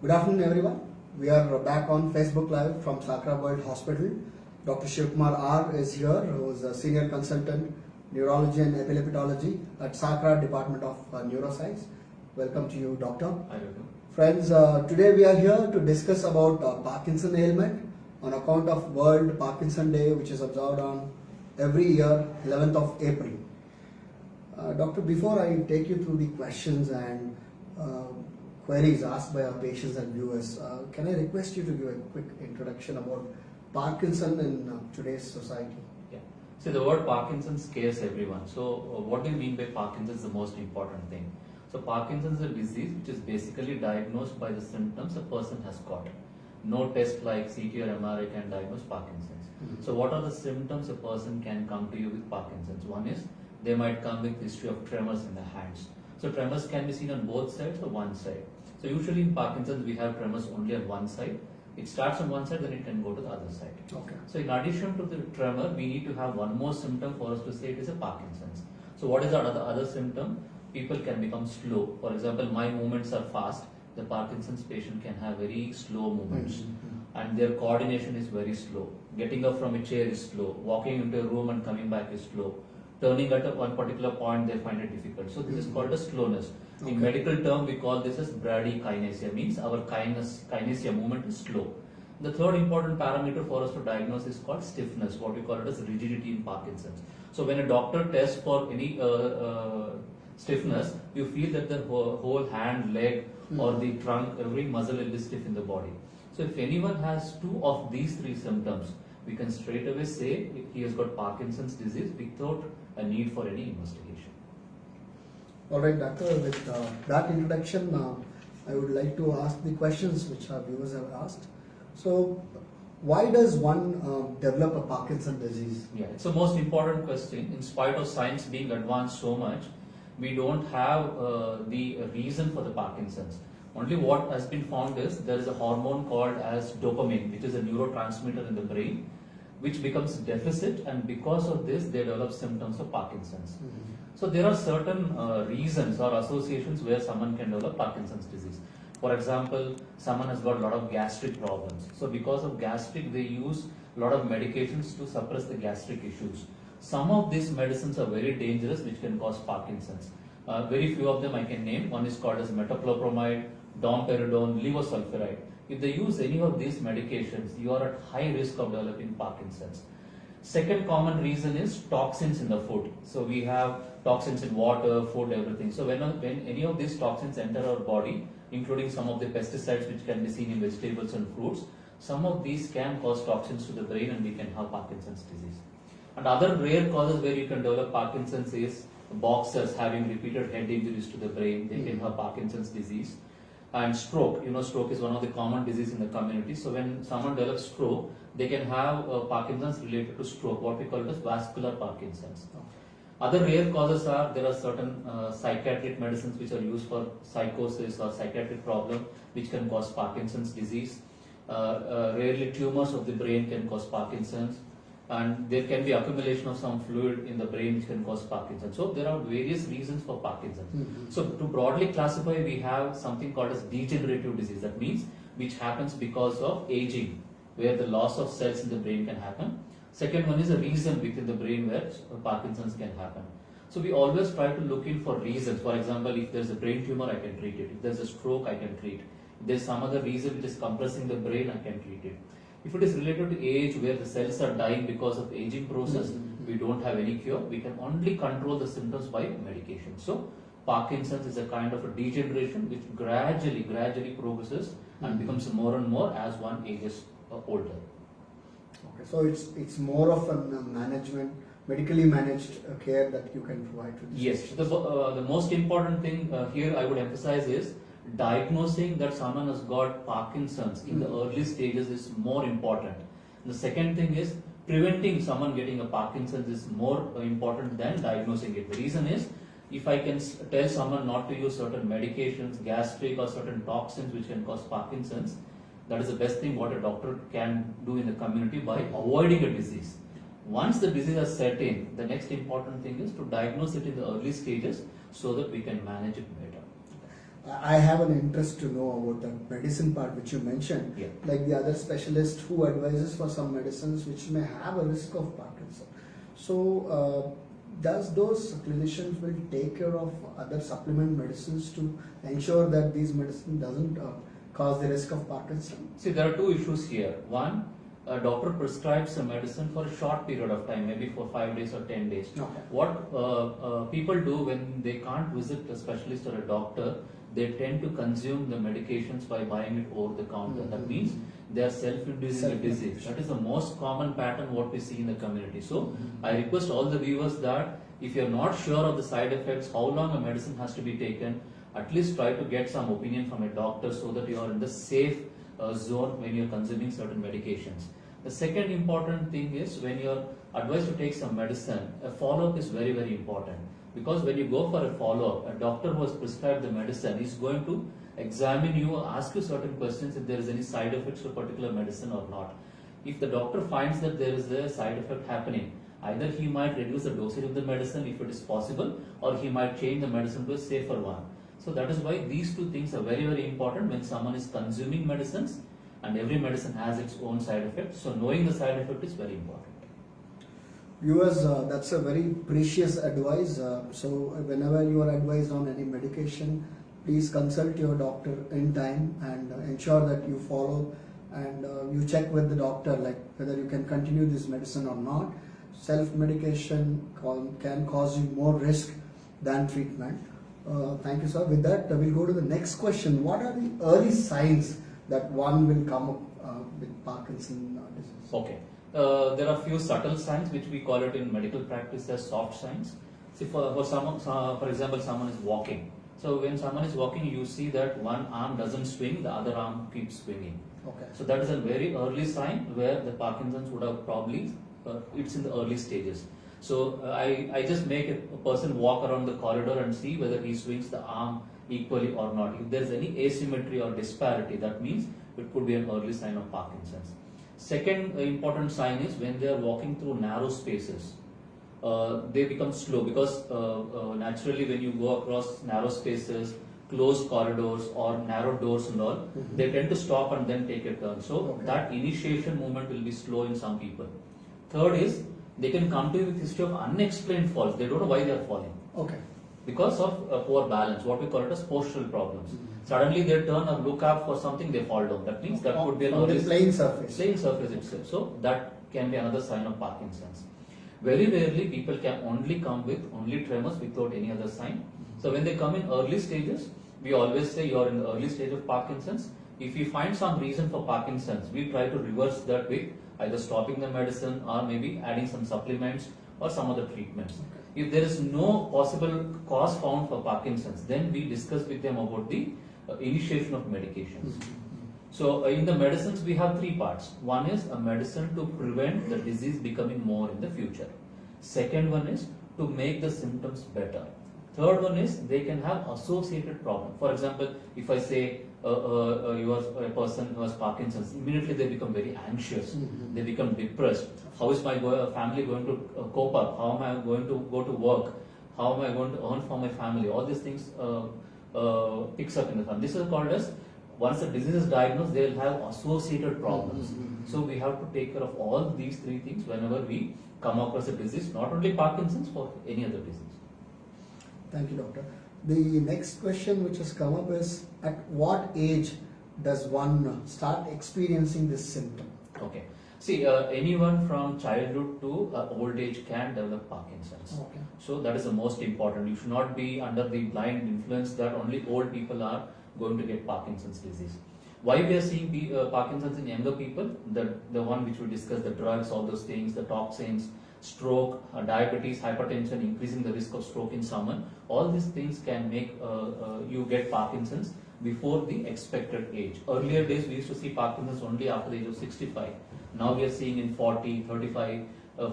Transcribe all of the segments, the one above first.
Good afternoon, everyone. We are back on Facebook Live from Sakra World Hospital. Dr. Shivkumar R is here, who is a senior consultant, neurology and epileptology at Sakra Department of Neuroscience. Welcome to you, doctor. Hi, welcome. Friends, today we are here to discuss about Parkinson ailment on account of World Parkinson Day, which is observed on every year, 11th of April. Doctor, before I take you through the questions and queries asked by our patients and viewers, can I request you to give a quick introduction about Parkinson in today's society? Yeah. See, the word Parkinson scares everyone. So, what do you mean by Parkinson's is the most important thing? So, Parkinson's is a disease which is basically diagnosed by the symptoms a person has got. No test like CT or MRI can diagnose Parkinson's. Mm-hmm. So, what are the symptoms a person can come to you with Parkinson's? One is they might come with history of tremors in the hands. So, tremors can be seen on both sides or one side. So, usually in Parkinson's we have tremors only on one side. It starts on one side, then it can go to the other side. Okay. So, in addition to the tremor, we need to have one more symptom for us to say it is a Parkinson's. So, what is the other symptom? People can become slow. For example, my movements are fast. The Parkinson's patient can have very slow movements, and their coordination is very slow. Getting up from a chair is slow. Walking into a room and coming back is slow. Turning at one particular point, they find it difficult. So this is called a slowness. In medical term, we call this as bradykinesia, means our kinesia movement is slow. The third important parameter for us to diagnose is called stiffness, what we call it as rigidity in Parkinson's. So when a doctor tests for any stiffness, you feel that the whole hand, leg or the trunk, every muscle will be stiff in the body. So if anyone has two of these three symptoms, we can straight away say he has got Parkinson's disease without a need for any investigation. Alright, doctor, with that introduction, I would like to ask the questions which our viewers have asked. So, why does one develop a Parkinson disease? Yeah, it's the most important question. In spite of science being advanced so much, we don't have the reason for the Parkinson's. Only what has been found is there is a hormone called as dopamine, which is a neurotransmitter in the brain, which becomes deficit, and because of this they develop symptoms of Parkinson's. So there are certain reasons or associations where someone can develop Parkinson's disease. For example, someone has got a lot of gastric problems. So because of gastric, they use a lot of medications to suppress the gastric issues. Some of these medicines are very dangerous, which can cause Parkinson's. Very few of them I can name. One is called as metoclopramide, domperidone, levosulfuride. If they use any of these medications, you are at high risk of developing Parkinson's. Second common reason is toxins in the food. So we have toxins in water, food, everything. So when any of these toxins enter our body, including some of the pesticides which can be seen in vegetables and fruits, some of these can cause toxins to the brain and we can have Parkinson's disease. And other rare causes where you can develop Parkinson's is boxers having repeated head injuries to the brain, they can have Parkinson's disease. And stroke, stroke is one of the common diseases in the community. So when someone develops stroke, they can have Parkinson's related to stroke, what we call it as vascular Parkinson's. Other rare causes are, there are certain psychiatric medicines which are used for psychosis or psychiatric problem which can cause Parkinson's disease. Rarely tumors of the brain can cause Parkinson's, and there can be accumulation of some fluid in the brain which can cause Parkinson's. So there are various reasons for Parkinson's. So to broadly classify, we have something called as degenerative disease. That means which happens because of aging, where the loss of cells in the brain can happen. Second one is a reason within the brain where Parkinson's can happen. So we always try to look in for reasons. For example, if there's a brain tumor, I can treat it. If there's a stroke, I can treat. If there's some other reason which is compressing the brain, I can treat it. If it is related to age, where the cells are dying because of aging process, we don't have any cure. We can only control the symptoms by medication. So Parkinson's is a kind of a degeneration which gradually progresses and becomes more and more as one ages older. Okay, so it's more of a medically managed care that you can provide to this. Yes, the most important thing here I would emphasize is diagnosing that someone has got Parkinson's in the early stages is more important. The second thing is preventing someone getting a Parkinson's is more important than diagnosing it. The reason is, if I can tell someone not to use certain medications, gastric or certain toxins which can cause Parkinson's, that is the best thing what a doctor can do in the community by avoiding a disease. Once the disease has set in, the next important thing is to diagnose it in the early stages so that we can manage it better. I have an interest to know about the medicine part which you mentioned. Yeah. Like the other specialist who advises for some medicines which may have a risk of Parkinson. So, does those clinicians will take care of other supplement medicines to ensure that these medicine doesn't cause the risk of Parkinson? See, there are two issues here. One, a doctor prescribes a medicine for a short period of time, maybe for 5 days or 10 days. Okay. What people do when they can't visit a specialist or a doctor, they tend to consume the medications by buying it over the counter. That means they are self-inducing a disease. That is the most common pattern what we see in the community. So I request all the viewers that if you are not sure of the side effects, how long a medicine has to be taken, at least try to get some opinion from a doctor so that you are in the safe zone when you are consuming certain medications. The second important thing is when you are advised to take some medicine, a follow-up is very, very important. Because when you go for a follow-up, a doctor who has prescribed the medicine is going to examine you, ask you certain questions if there is any side effects to a particular medicine or not. If the doctor finds that there is a side effect happening, either he might reduce the dosage of the medicine if it is possible, or he might change the medicine to a safer one. So that is why these two things are very, very important when someone is consuming medicines, and every medicine has its own side effects. So knowing the side effect is very important. Viewers, that's a very precious advice. So whenever you are advised on any medication, please consult your doctor in time and ensure that you follow and you check with the doctor like whether you can continue this medicine or not. Self-medication can cause you more risk than treatment. Thank you, sir. With that, we'll go to the next question. What are the early signs that one will come up with Parkinson disease? Okay. There are few subtle signs which we call it in medical practice as soft signs. See, for someone, for example, someone is walking. So when someone is walking, you see that one arm doesn't swing, the other arm keeps swinging. Okay. So that is a very early sign where the Parkinson's would have probably, it's in the early stages. So I just make a person walk around the corridor and see whether he swings the arm equally or not. If there is any asymmetry or disparity, that means it could be an early sign of Parkinson's. Second important sign is when they are walking through narrow spaces, they become slow because naturally when you go across narrow spaces, closed corridors or narrow doors and all, they tend to stop and then take a turn. So that initiation movement will be slow in some people. Third is they can come to you with history of unexplained falls. They don't know why they are falling. Okay. Because of poor balance, what we call it as postural problems. Suddenly they turn or look up for something, they fall down. That means that could be an on the early plain surface. plain surface itself. So that can be another sign of Parkinson's. Very rarely people can only come with only tremors without any other sign. So when they come in early stages, we always say you are in the early stage of Parkinson's. If we find some reason for Parkinson's, we try to reverse that with either stopping the medicine or maybe adding some supplements or some other treatments. If there is no possible cause found for Parkinson's, then we discuss with them about the initiation of medications. So in the medicines we have three parts. One is a medicine to prevent the disease becoming more in the future. Second one is to make the symptoms better. Third one is they can have associated problems. For example, if I say you are a person who has Parkinson's, immediately they become very anxious. They become depressed. How is my family going to cope up? How am I going to go to work? How am I going to earn for my family? All these things picks up in the family. This is called as, once the disease is diagnosed, they will have associated problems. So we have to take care of all these three things whenever we come across a disease, not only Parkinson's, for any other disease. Thank you, doctor. The next question which has come up is, at what age does one start experiencing this symptom? Okay. See, anyone from childhood to old age can develop Parkinson's. Okay. So that is the most important. You should not be under the blind influence that only old people are going to get Parkinson's disease. Why we are seeing Parkinson's in younger people? The one which we discussed, the drugs, all those things, the toxins, stroke, diabetes, hypertension, increasing the risk of stroke in someone. All these things can make you get Parkinson's before the expected age. Earlier days we used to see Parkinson's only after the age of 65. Now we are seeing in 40, 35,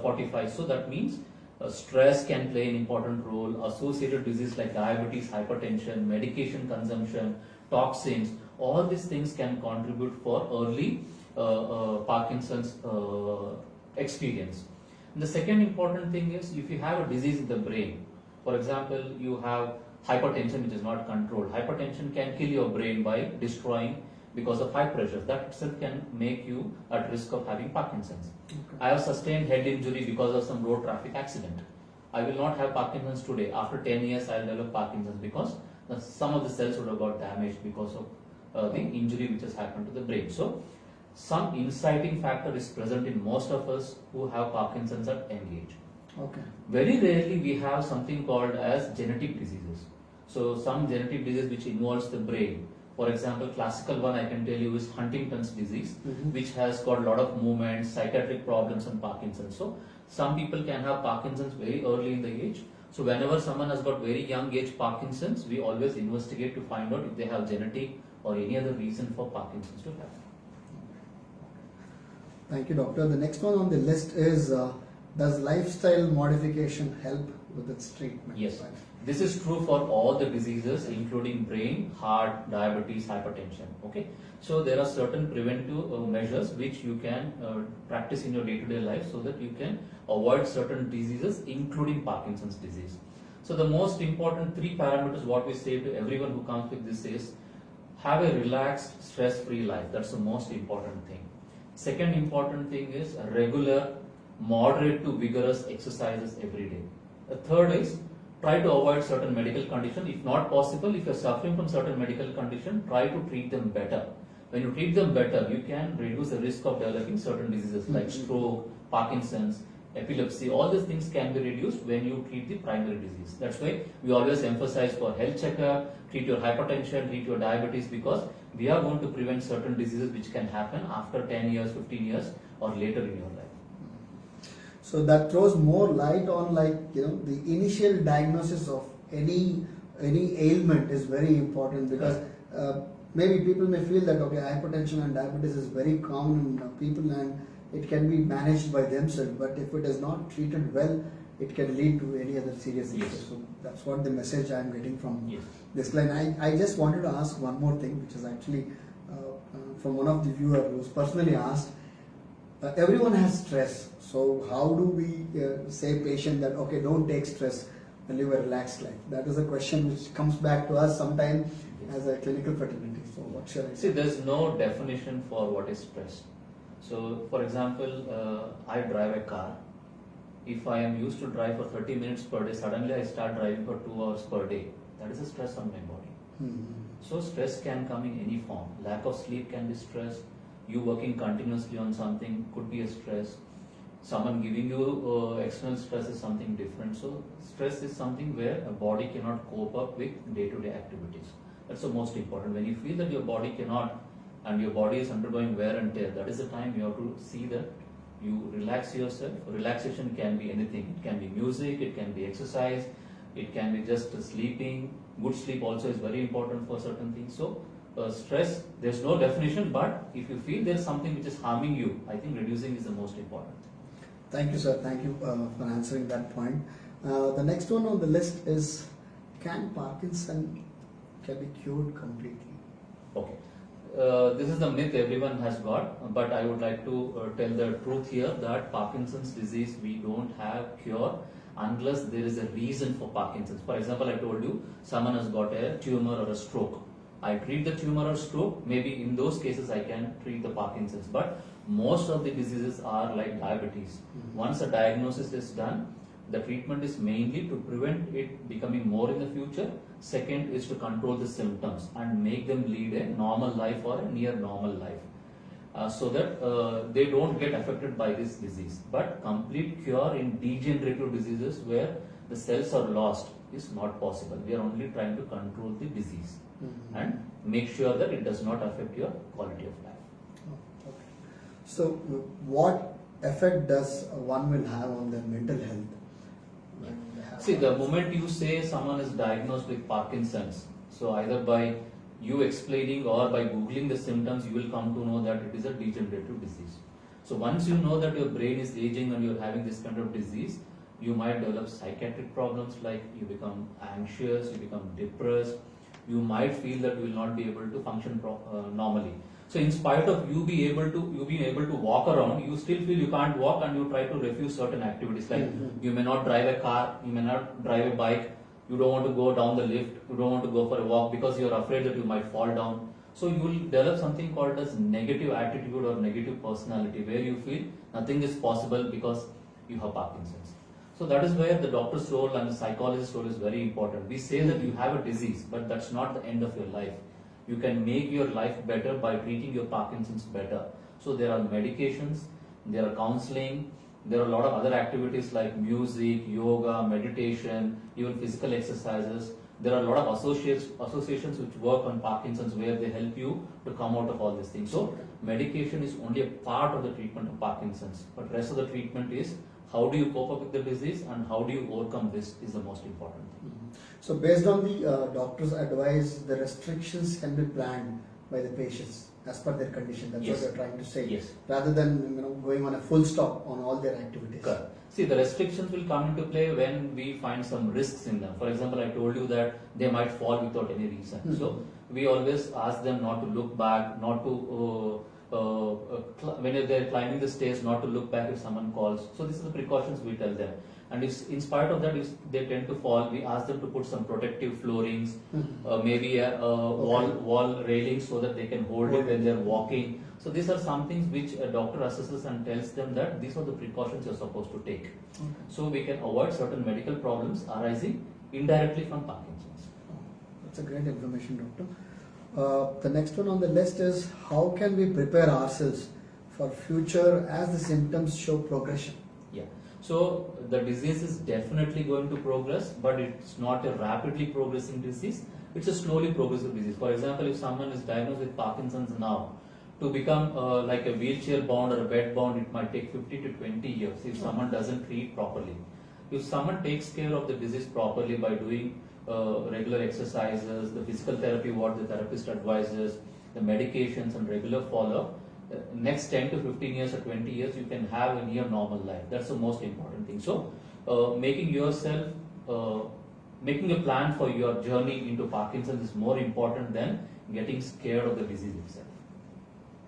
45. So that means stress can play an important role. Associated disease like diabetes, hypertension, medication consumption, toxins, all these things can contribute for early Parkinson's experience. And the second important thing is if you have a disease in the brain, for example, you have hypertension which is not controlled. Hypertension can kill your brain by destroying because of high pressure. That itself can make you at risk of having Parkinson's. I have sustained head injury because of some road traffic accident. I will not have Parkinson's today. After 10 years, I will develop Parkinson's because some of the cells would have got damaged because of the injury which has happened to the brain. So, some inciting factor is present in most of us who have Parkinson's at young age. Okay. Very rarely we have something called as genetic diseases. So, some genetic disease which involves the brain. For example, classical one I can tell you is Huntington's disease, which has got a lot of movements, psychiatric problems, and Parkinson's. So, some people can have Parkinson's very early in the age. So, whenever someone has got very young age Parkinson's, we always investigate to find out if they have genetic or any other reason for Parkinson's to happen. Thank you, doctor. The next one on the list is does lifestyle modification help with its treatment? Yes, this is true for all the diseases, including brain, heart, diabetes, hypertension. Okay, so there are certain preventive measures which you can practice in your day-to-day life so that you can avoid certain diseases, including Parkinson's disease. So the most important three parameters what we say to everyone who comes with this is have a relaxed, stress-free life. That's the most important thing. Second important thing is regular, moderate to vigorous exercises every day. The third is try to avoid certain medical condition. If not possible, if you're suffering from certain medical condition, try to treat them better. When you treat them better, you can reduce the risk of developing certain diseases like stroke, Parkinson's, epilepsy. All these things can be reduced when you treat the primary disease. That's why we always emphasize for health checkup, treat your hypertension, treat your diabetes, because we are going to prevent certain diseases which can happen after 10 years, 15 years or later in your life. So that throws more light on, like, you know, the initial diagnosis of any ailment is very important, because maybe people may feel that okay, hypertension and diabetes is very common in people and it can be managed by themselves, but if it is not treated well, it can lead to any other serious issues. Yes. So that's what the message I am getting from Yes. this line. I just wanted to ask one more thing, which is actually from one of the viewer who's personally asked. Everyone has stress, so how do we say patient that okay, don't take stress and live a relaxed life? That is a question which comes back to us sometime as a clinical fraternity. So what should I say? See, there's no definition for what is stress. So, for example, I drive a car. If I am used to drive for 30 minutes per day, suddenly I start driving for 2 hours per day. That is a stress on my body. So, stress can come in any form. Lack of sleep can be stress. You working continuously on something could be a stress. Someone giving you external stress is something different. So, stress is something where a body cannot cope up with day-to-day activities. That's the most important. When you feel that your body cannot and your body is undergoing wear and tear, that is the time you have to see that you relax yourself. Relaxation can be anything. It can be music, it can be exercise, it can be just sleeping. Good sleep also is very important for certain things. So, stress, there's no definition, but if you feel there's something which is harming you, I think reducing is the most important. Thank you, sir. Thank you for answering that point. The next one on the list is, can Parkinson can be cured completely? Okay. This is the myth everyone has got, but I would like to tell the truth here that Parkinson's disease, we don't have cure unless there is a reason for Parkinson's. For example, I told you someone has got a tumor or a stroke. I treat the tumor or stroke, maybe in those cases I can treat the Parkinson's, but most of the diseases are like diabetes. Once a diagnosis is done, the treatment is mainly to prevent it becoming more in the future. Second is to control the symptoms and make them lead a normal life or a near normal life, so that they don't get affected by this disease. But complete cure in degenerative diseases where the cells are lost is not possible. We are only trying to control the disease and make sure that it does not affect your quality of life. Oh, okay. So, what effect does one will have on their mental health? when they have See, the Parkinson's? moment you say someone is diagnosed with Parkinson's, so either by you explaining or by googling the symptoms, you will come to know that it is a degenerative disease. So once you know that your brain is aging and you're having this kind of disease, you might develop psychiatric problems like you become anxious, you become depressed, you might feel that you will not be able to function normally. So in spite of you being able to walk around, you still feel you can't walk and you try to refuse certain activities like you may not drive a car, you may not drive a bike, You don't want to go down the lift. You don't want to go for a walk because you're afraid that you might fall down. So you will develop something called as negative attitude or negative personality, where you feel nothing is possible because you have Parkinson's. So that is where the doctor's role and the psychologist's role is very important. We say that you have a disease, but that's not the end of your life. You can make your life better by treating your Parkinson's better. So there are medications, there are counseling, there are a lot of other activities like music, yoga, meditation, even physical exercises. There are a lot of associations which work on Parkinson's where they help you to come out of all these things. So medication is only a part of the treatment of Parkinson's, but rest of the treatment is how do you cope up with the disease and how do you overcome this is the most important thing. So based on the doctor's advice, the restrictions can be planned by the patients as per their condition. That's Yes. what you're trying to say. Yes. Rather than going on a full stop on all their activities. Correct. See, the restrictions will come into play when we find some risks in them. For example, I told you that they might fall without any reason. Mhm. So we always ask them not to look back, not to when they're climbing the stairs, not to look back if someone calls. So these are the precautions we tell them. And if, in spite of that, if they tend to fall, we ask them to put some protective floorings, maybe a wall railing so that they can hold it when they're walking. So these are some things which a doctor assesses and tells them that these are the precautions you're supposed to take. So we can avoid certain medical problems arising indirectly from Parkinson's. That's a great information, doctor. The next one on the list is how can we prepare ourselves for future as the symptoms show progression? Yeah. So the disease is definitely going to progress, but it's not a rapidly progressing disease. It's a slowly progressive disease. For example, if someone is diagnosed with Parkinson's now, to become like a wheelchair bound or a bed bound, it might take 50 to 20 years if someone doesn't treat properly. If someone takes care of the disease properly by doing regular exercises, the physical therapy, what the therapist advises, the medications and regular follow-up, next 10 to 15 years or 20 years, you can have a near normal life. That's the most important thing. So, making a plan for your journey into Parkinson's is more important than getting scared of the disease itself.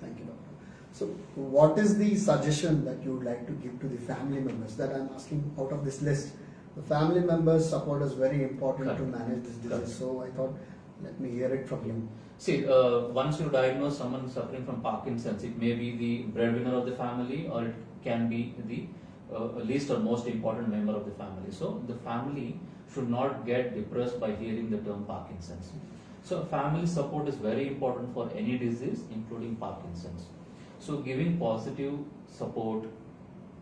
Thank you, doctor. So, what is the suggestion that you would like to give to the family members that I'm asking out of this list? The family members' support is very important to Correct. manage this disease. Correct. So, I thought, let me hear it from you. See, once you diagnose someone suffering from Parkinson's, it may be the breadwinner of the family or it can be the least or most important member of the family. So, the family should not get depressed by hearing the term Parkinson's. So, family support is very important for any disease, including Parkinson's. So, giving positive support,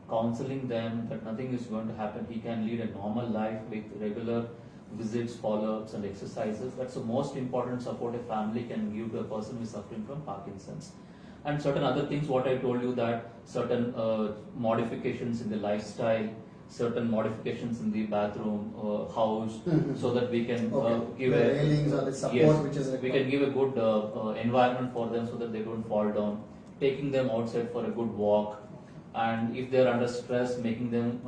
counseling them that nothing is going to happen, he can lead a normal life with regular visits, follow-ups and exercises. That's the most important support a family can give to a person who is suffering from Parkinson's. And certain other things, what I told you, that certain modifications in the lifestyle, certain modifications in the bathroom, house, so that we can give the a railings or the support yes, which is required. we can give a good environment for them so that they don't fall down. Taking them outside for a good walk, and if they are under stress, making them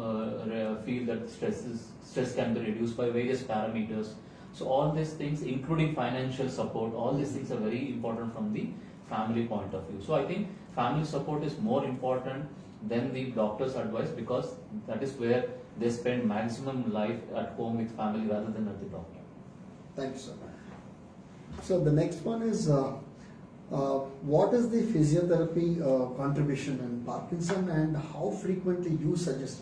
feel that stress can be reduced by various parameters. So all these things, including financial support, all these things are very important from the family point of view. So I think family support is more important than the doctor's advice, because that is where they spend maximum life at home with family rather than at the doctor. Thank you, sir. So the next one is what is the physiotherapy contribution in Parkinson, and how frequently you suggest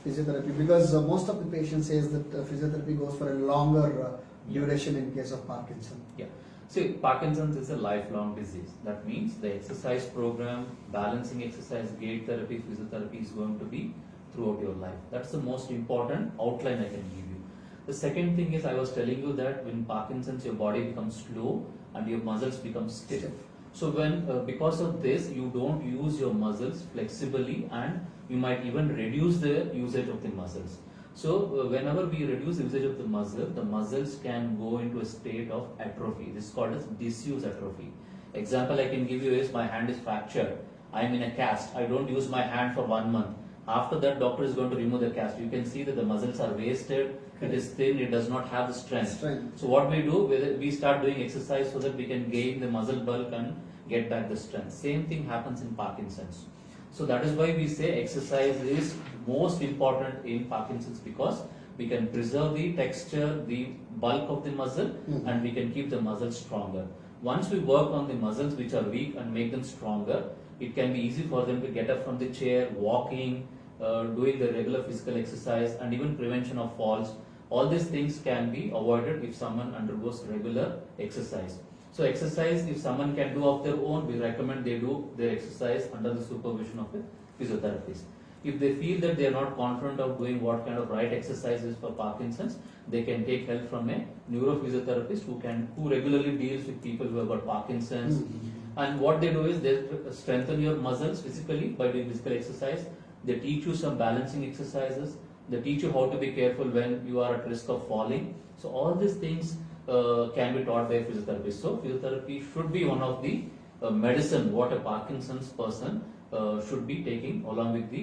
physiotherapy? Because most of the patients says that physiotherapy goes for a longer duration in case of Parkinson. Yeah. See, Parkinson's is a lifelong disease. That means the exercise program, balancing exercise, gait therapy, physiotherapy is going to be throughout your life. That's the most important outline I can give you. The second thing is, I was telling you that when Parkinson's, your body becomes slow and your muscles become stiff. So when because of this, you don't use your muscles flexibly, and you might even reduce the usage of the muscles. So whenever we reduce the usage of the muscles can go into a state of atrophy. This is called as disuse atrophy. Example I can give you is, my hand is fractured. I am in a cast. I don't use my hand for 1 month. After that, doctor is going to remove the cast. You can see that the muscles are wasted. It is thin. It does not have the strength. So what we do, we start doing exercise so that we can gain the muscle bulk and get back the strength. Same thing happens in Parkinson's. So that is why we say exercise is most important in Parkinson's, because we can preserve the texture, the bulk of the muscle, Mhm. and we can keep the muscle stronger. Once we work on the muscles which are weak and make them stronger, it can be easy for them to get up from the chair, walking, doing the regular physical exercise, and even prevention of falls. All these things can be avoided if someone undergoes regular exercise. So exercise, if someone can do of their own, we recommend they do their exercise under the supervision of a physiotherapist. If they feel that they are not confident of doing what kind of right exercises for Parkinson's, they can take help from a neurophysiotherapist who regularly deals with people who have got Parkinson's. Mhm. And what they do is they strengthen your muscles physically by doing physical exercise. They teach you some balancing exercises. They teach you how to be careful when you are at risk of falling. So all these things can be taught by a physiotherapist. So physiotherapy should be one of the medicine what a Parkinson's person should be taking along with the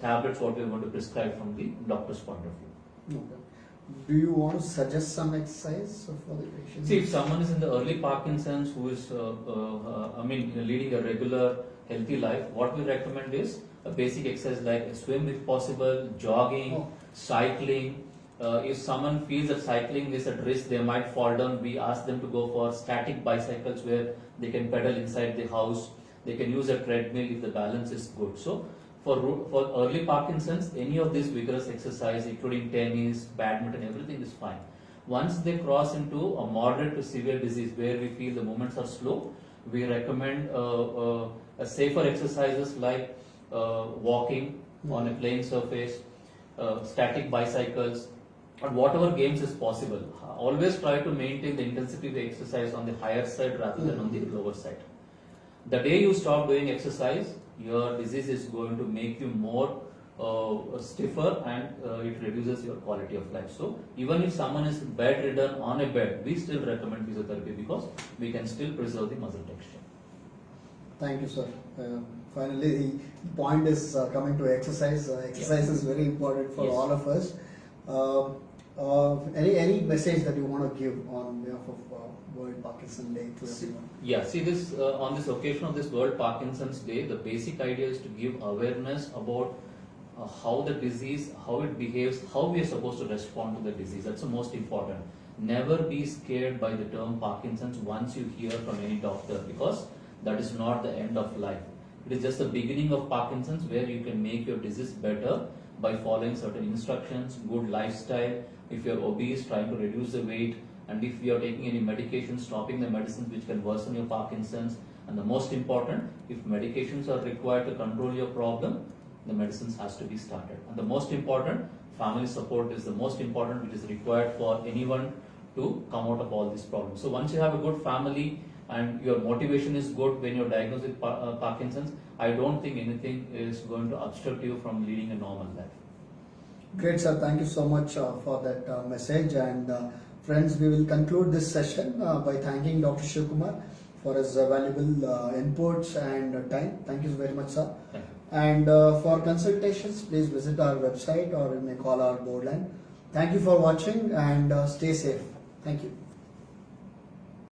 tablets what we are going to prescribe from the doctor's point of view. Okay. Do you want to suggest some exercise for the patient? See, if someone is in the early Parkinson's who is, leading a regular healthy life, what we recommend is a basic exercise like a swim if possible, jogging, Oh. cycling. If someone feels that cycling is at risk, they might fall down. We ask them to go for static bicycles where they can pedal inside the house. They can use a treadmill if the balance is good. So, for early Parkinson's, any of this vigorous exercise, including tennis, badminton, everything is fine. Once they cross into a moderate to severe disease where we feel the movements are slow, we recommend a safer exercises like walking on a plain surface, static bicycles, and whatever games is possible. Always try to maintain the intensity of the exercise on the higher side rather than on the lower side. The day you stop doing exercise, your disease is going to make you more stiffer and it reduces your quality of life. So even if someone is bedridden on a bed, we still recommend physiotherapy because we can still preserve the muscle texture. Thank you, sir. Finally, the point is coming to exercise. Exercise is very important for Yes. all of us. Any message that you want to give on behalf of World Parkinson Day to everyone? Yeah, see this on this occasion of this World Parkinson's Day, the basic idea is to give awareness about how the disease, how it behaves, how we are supposed to respond to the disease. That's the most important. Never be scared by the term Parkinson's once you hear from any doctor because that is not the end of life. It is just the beginning of Parkinson's where you can make your disease better by following certain instructions, good lifestyle. If you're obese, trying to reduce the weight, and if you are taking any medication, stopping the medicines which can worsen your Parkinson's. And the most important, if medications are required to control your problem, the medicines has to be started. And the most important, family support is the most important, which is required for anyone to come out of all these problems. So once you have a good family and your motivation is good when you're diagnosed with Parkinson's, I don't think anything is going to obstruct you from leading a normal life. Great, sir. Thank you so much for that message. And friends, we will conclude this session by thanking Dr. Shivkumar for his valuable inputs and time. Thank you very much, sir. Thank you. And for consultations, please visit our website or you may call our board line. Thank you for watching and stay safe. Thank you.